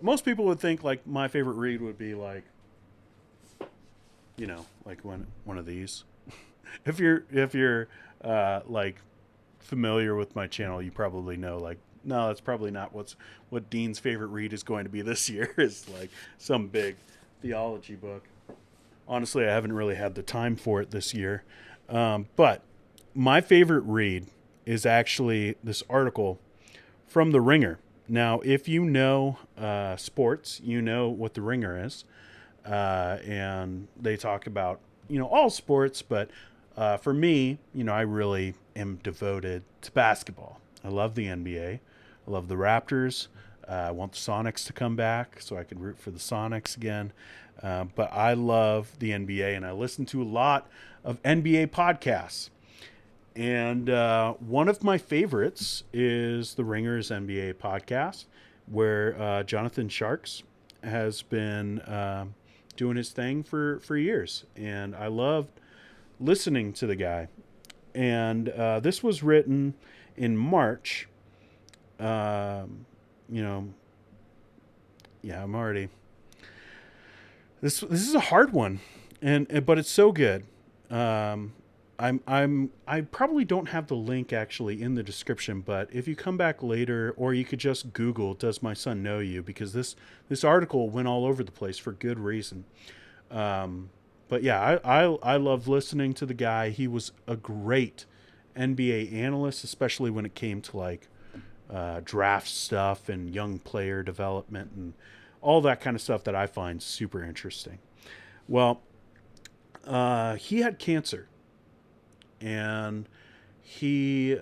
Most people would think like my favorite read would be like, like one of these. If you're like familiar with my channel, you probably know like no, that's probably not what Dean's favorite read is going to be this year. Is like some big theology book. Honestly, I haven't really had the time for it this year. But my favorite read is actually this article from The Ringer. Now, if you know sports, you know what The Ringer is. And they talk about, all sports, but for me, I really am devoted to basketball. I love the NBA. I love the Raptors. I want the Sonics to come back so I can root for the Sonics again. But I love the NBA, and I listen to a lot of NBA podcasts. And one of my favorites is the Ringer's NBA podcast, where Jonathan Tjarks has been doing his thing for years. And I loved listening to the guy. And this was written in March. You know, yeah, I'm already. This is a hard one, and but it's so good. I probably don't have the link actually in the description, but if you come back later, or you could just Google "Does my son know you?" because this article went all over the place for good reason. But yeah, I love listening to the guy. He was a great NBA analyst, especially when it came to like draft stuff and young player development and all that kind of stuff that I find super interesting. Well, he had cancer, and he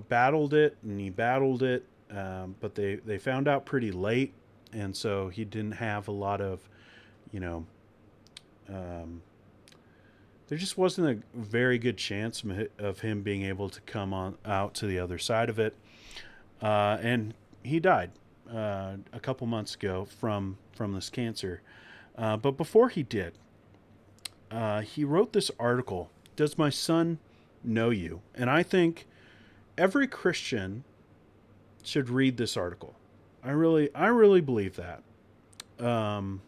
battled it, and he battled it, but they found out pretty late, and so he didn't have a lot of you know um, there just wasn't a very good chance of him being able to come on out to the other side of it, and he died a couple months ago from this cancer. But before he did, he wrote this article. Does my son know you? And I think every Christian should read this article. I really believe that. Um,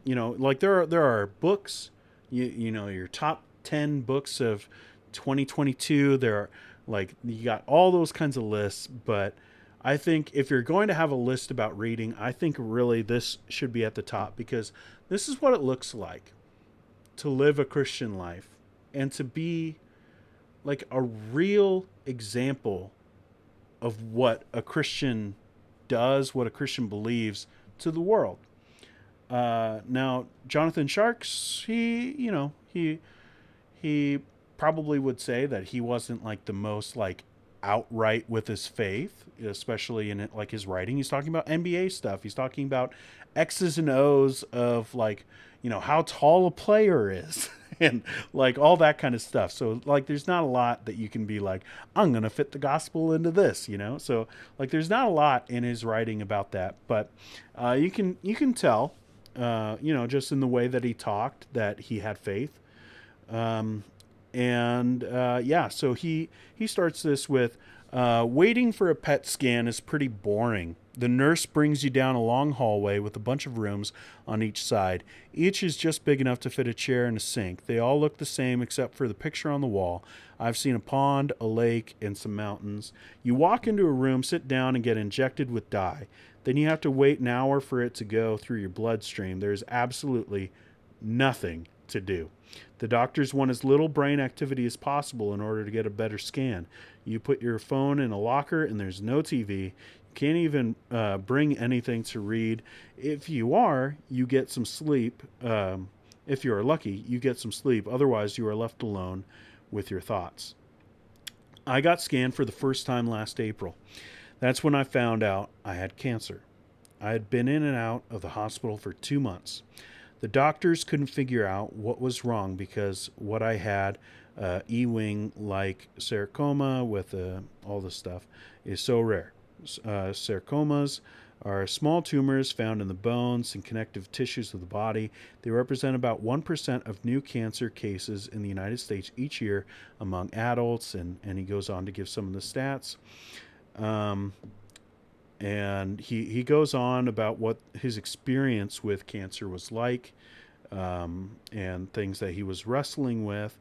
like there are books. Your top 10 books of 2022. There are like you got all those kinds of lists, but I think if you're going to have a list about reading, I think really this should be at the top because this is what it looks like to live a Christian life and to be like a real example of what a Christian does, what a Christian believes to the world. Now, Jonathan Sharks, he probably would say that he wasn't like the most like outright with his faith, especially in it, like his writing. He's talking about NBA stuff. He's talking about X's and O's of like, how tall a player is and like all that kind of stuff. So like there's not a lot that you can be like, I'm going to fit the gospel into this. So like there's not a lot in his writing about that, but you can tell just in the way that he talked that he had faith. Um, and yeah, so he starts this with waiting for a PET scan is pretty boring. The nurse brings you down a long hallway with a bunch of rooms on each side. Each is just big enough to fit a chair and a sink. They all look the same except for the picture on the wall. I've seen a pond, a lake, and some mountains. You walk into a room, sit down, and get injected with dye. Then you have to wait an hour for it to go through your bloodstream. There's absolutely nothing to do. The doctors want as little brain activity as possible in order to get a better scan. You put your phone in a locker and there's no TV. You can't even bring anything to read. If you are, you get some sleep. If you are lucky, you get some sleep. Otherwise, you are left alone with your thoughts. I got scanned for the first time last April. That's when I found out I had cancer. I had been in and out of the hospital for 2 months. The doctors couldn't figure out what was wrong because what I had, E-wing like sarcoma with all this stuff, is so rare. Sarcomas are small tumors found in the bones and connective tissues of the body. They represent about 1% of new cancer cases in the United States each year among adults, and he goes on to give some of the stats. Um, And he goes on about what his experience with cancer was like, and things that he was wrestling with.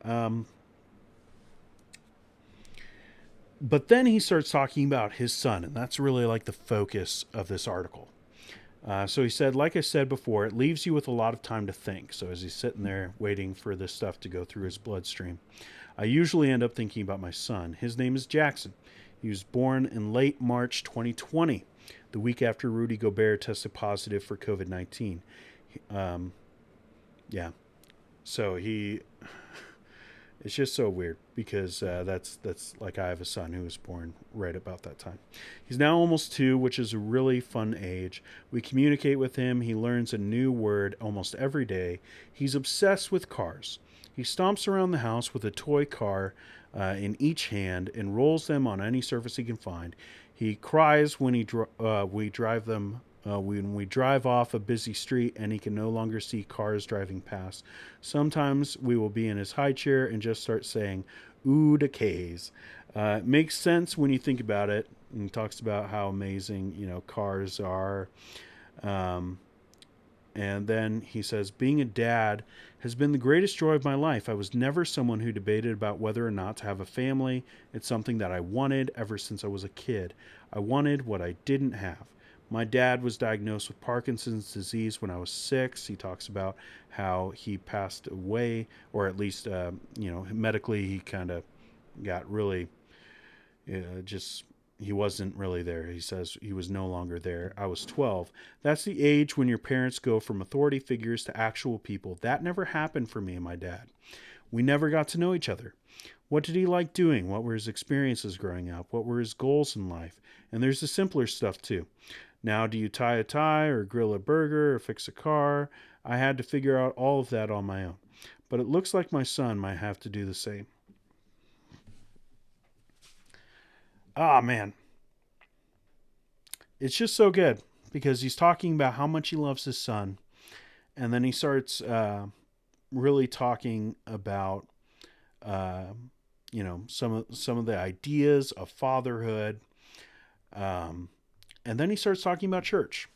Um, but then he starts talking about his son, and that's really like the focus of this article. So he said, like I said before, it leaves you with a lot of time to think. So as he's sitting there waiting for this stuff to go through his bloodstream, I usually end up thinking about my son. His name is Jackson. He was born in late March 2020, the week after Rudy Gobert tested positive for COVID-19. Um, yeah. So it's just so weird because that's like I have a son who was born right about that time. He's now almost 2, which is a really fun age. We communicate with him. He learns a new word almost every day. He's obsessed with cars. He stomps around the house with a toy car in each hand and rolls them on any surface he can find. He cries when we drive off a busy street and he can no longer see cars driving past. Sometimes we will be in his high chair and just start saying, ooh, the K's. It makes sense when you think about it. And he talks about how amazing, cars are. Um, and then he says, being a dad has been the greatest joy of my life. I was never someone who debated about whether or not to have a family. It's something that I wanted ever since I was a kid. I wanted what I didn't have. My dad was diagnosed with Parkinson's disease when I was 6. He talks about how he passed away, or at least, medically he kind of got really just he wasn't really there. He says he was no longer there. I was 12. That's the age when your parents go from authority figures to actual people. That never happened for me and my dad. We never got to know each other. What did he like doing? What were his experiences growing up? What were his goals in life? And there's the simpler stuff too. Now, do you tie a tie or grill a burger or fix a car? I had to figure out all of that on my own. But it looks like my son might have to do the same. Ah, man. It's just so good because he's talking about how much he loves his son. And then he starts really talking about, uh, some of the ideas of fatherhood. And then he starts talking about church.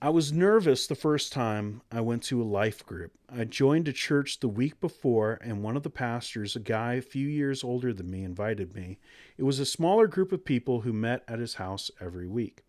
I was nervous the first time I went to a life group. I joined a church the week before, and one of the pastors, a guy a few years older than me, invited me. It was a smaller group of people who met at his house every week.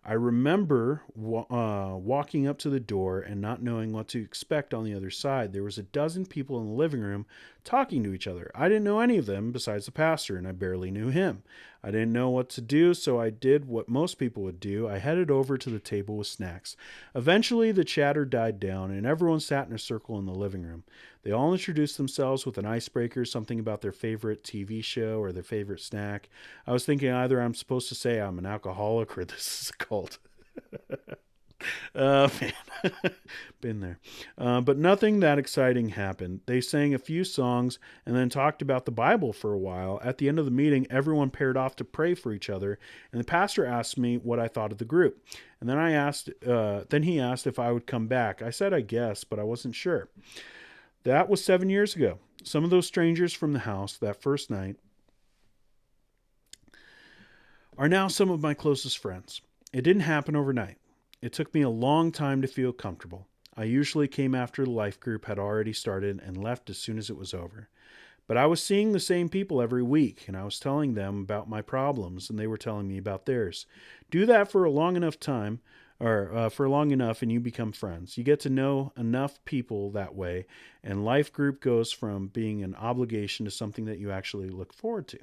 I remember walking up to the door and not knowing what to expect on the other side. There was a dozen people in the living room talking to each other. I didn't know any of them besides the pastor, and I barely knew him. I didn't know what to do, so I did what most people would do. I headed over to the table with snacks. Eventually, the chatter died down, and everyone sat in a circle in the living room. They all introduced themselves with an icebreaker, something about their favorite TV show or their favorite snack. I was thinking either I'm supposed to say I'm an alcoholic or this is a cult. Man, been there. But nothing that exciting happened. They sang a few songs and then talked about the Bible for a while. At the end of the meeting, everyone paired off to pray for each other, and the pastor asked me what I thought of the group. And then he asked if I would come back. I said I guess, but I wasn't sure. That was 7 years ago. Some of those strangers from the house that first night are now some of my closest friends. It didn't happen overnight. It took me a long time to feel comfortable. I usually came after the life group had already started and left as soon as it was over. But I was seeing the same people every week, and I was telling them about my problems, and they were telling me about theirs. Do that for a long enough time, or for long enough, and you become friends. You get to know enough people that way, and life group goes from being an obligation to something that you actually look forward to.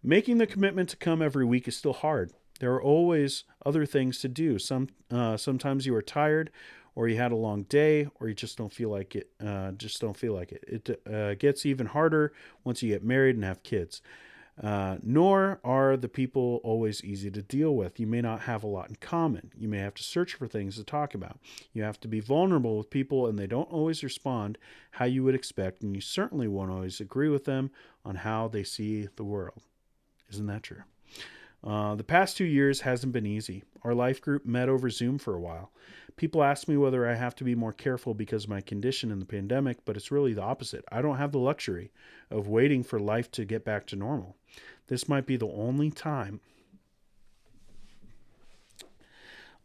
Making the commitment to come every week is still hard. There are always other things to do. Sometimes you are tired, or you had a long day, or you just don't feel like it. It gets even harder once you get married and have kids. Nor are the people always easy to deal with. You may not have a lot in common. You may have to search for things to talk about. You have to be vulnerable with people, and they don't always respond how you would expect, and you certainly won't always agree with them on how they see the world. Isn't that true? The past 2 years hasn't been easy. Our life group met over Zoom for a while. People ask me whether I have to be more careful because of my condition in the pandemic, but it's really the opposite. I don't have the luxury of waiting for life to get back to normal. This might be the only time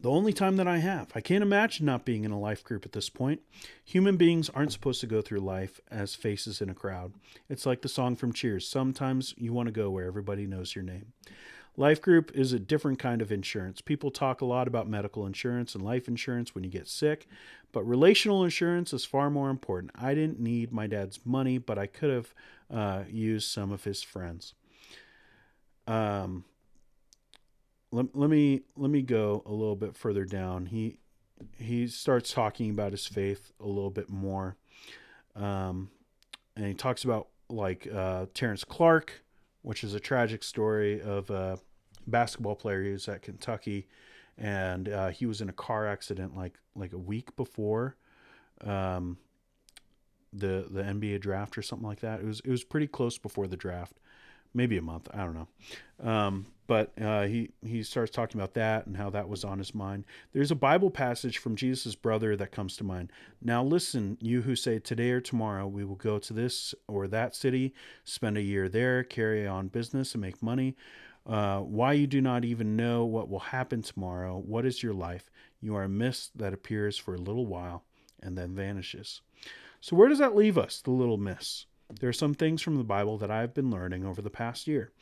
The only time that I have. I can't imagine not being in a life group at this point. Human beings aren't supposed to go through life as faces in a crowd. It's like the song from Cheers. Sometimes you want to go where everybody knows your name. Life group is a different kind of insurance. People talk a lot about medical insurance and life insurance when you get sick, but relational insurance is far more important. I didn't need my dad's money, but I could have used some of his friends. Let me go a little bit further down. He starts talking about his faith a little bit more, and he talks about like Terrence Clark, which is a tragic story of a basketball player who was at Kentucky, and he was in a car accident like a week before the NBA draft or something like that. It was pretty close before the draft, maybe a month. I don't know. But he starts talking about that and how that was on his mind. There's a Bible passage from Jesus' brother that comes to mind. Now listen, you who say today or tomorrow we will go to this or that city, spend a year there, carry on business and make money. Why you do not even know what will happen tomorrow? What is your life? You are a mist that appears for a little while and then vanishes. So where does that leave us, the little mists? There are some things from the Bible that I've been learning over the past year.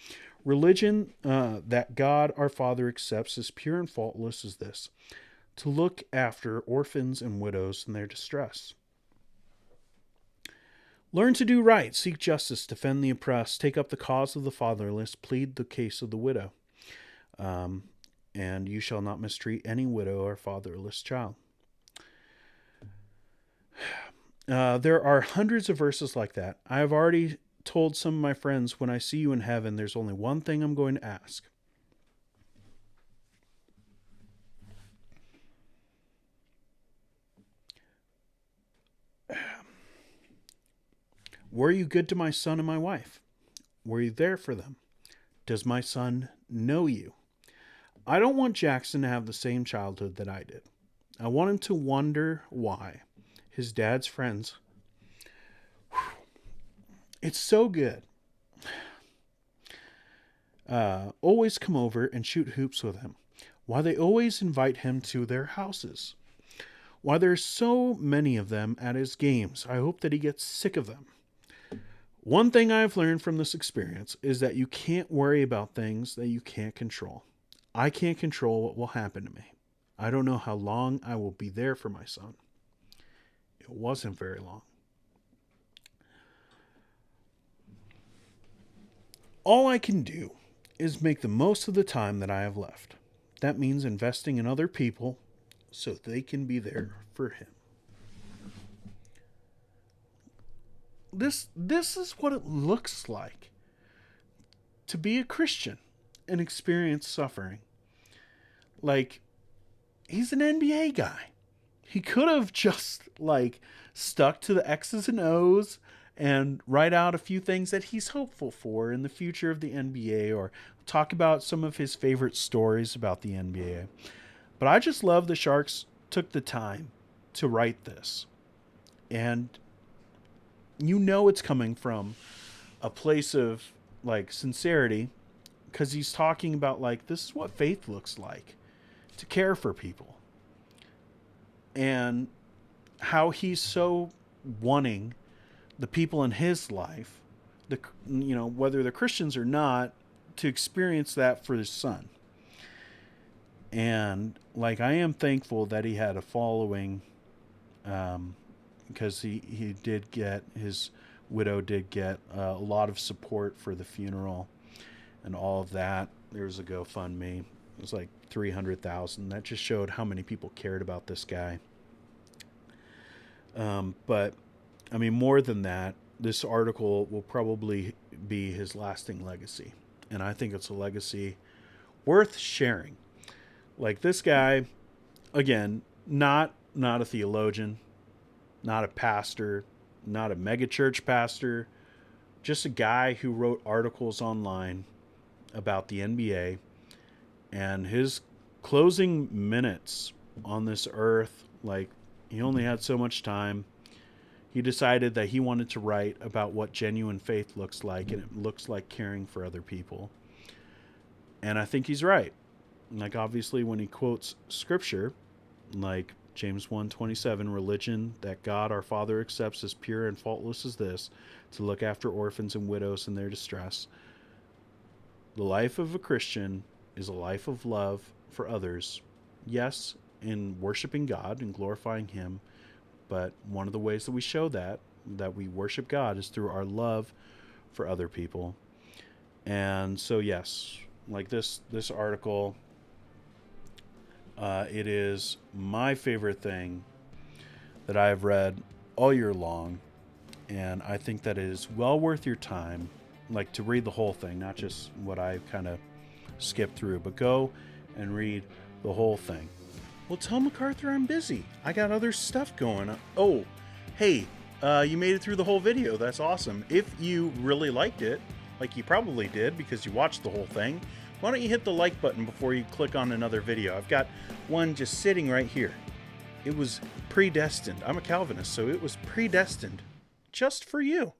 Religion that God our Father accepts as pure and faultless is this: to look after orphans and widows in their distress. Learn to do right, seek justice, defend the oppressed, take up the cause of the fatherless, plead the case of the widow. And you shall not mistreat any widow or fatherless child. There are hundreds of verses like that. I have already told some of my friends, when I see you in heaven, there's only one thing I'm going to ask. Were you good to my son and my wife? Were you there for them? Does my son know you? I don't want Jackson to have the same childhood that I did. I want him to wonder why his dad's friends. It's so good. Always come over and shoot hoops with him. Why they always invite him to their houses. Why there's so many of them at his games. I hope that he gets sick of them. One thing I've learned from this experience is that you can't worry about things that you can't control. I can't control what will happen to me. I don't know how long I will be there for my son. It wasn't very long. All I can do is make the most of the time that I have left. That means investing in other people so they can be there for him. This is what it looks like to be a Christian and experience suffering. Like, he's an NBA guy. He could have just stuck to the X's and O's and write out a few things that he's hopeful for in the future of the NBA, or talk about some of his favorite stories about the NBA. But I just love the Tjarks took the time to write this. And you know it's coming from a place of sincerity, because he's talking about this is what faith looks like, to care for people. And how he's so wanting the people in his life, whether they're Christians or not, to experience that for his son. And I am thankful that he had a following, because he did get, his widow did get a lot of support for the funeral and all of that. There was a GoFundMe. It was like $300,000. That just showed how many people cared about this guy. But I mean, more than that, this article will probably be his lasting legacy. And I think it's a legacy worth sharing. This guy, again, not a theologian, not a pastor, not a megachurch pastor, just a guy who wrote articles online about the NBA, and his closing minutes on this earth, he only had so much time. He decided that he wanted to write about what genuine faith looks like, and it looks like caring for other people. And I think he's right. Like, obviously, when he quotes scripture, like James 1:27, religion that God our Father accepts as pure and faultless as this, to look after orphans and widows in their distress. The life of a Christian is a life of love for others. Yes, in worshiping God and glorifying Him, but one of the ways that we show that we worship God is through our love for other people. And so, yes, like this article, it is my favorite thing that I have read all year long, and I think that it is well worth your time, like to read the whole thing, not just what I kind of skipped through, but go and read the whole thing. Well, tell MacArthur I'm busy. I got other stuff going on. Oh, hey, you made it through the whole video. That's awesome. If you really liked it, like you probably did because you watched the whole thing, why don't you hit the like button before you click on another video? I've got one just sitting right here. It was predestined. I'm a Calvinist, so it was predestined just for you.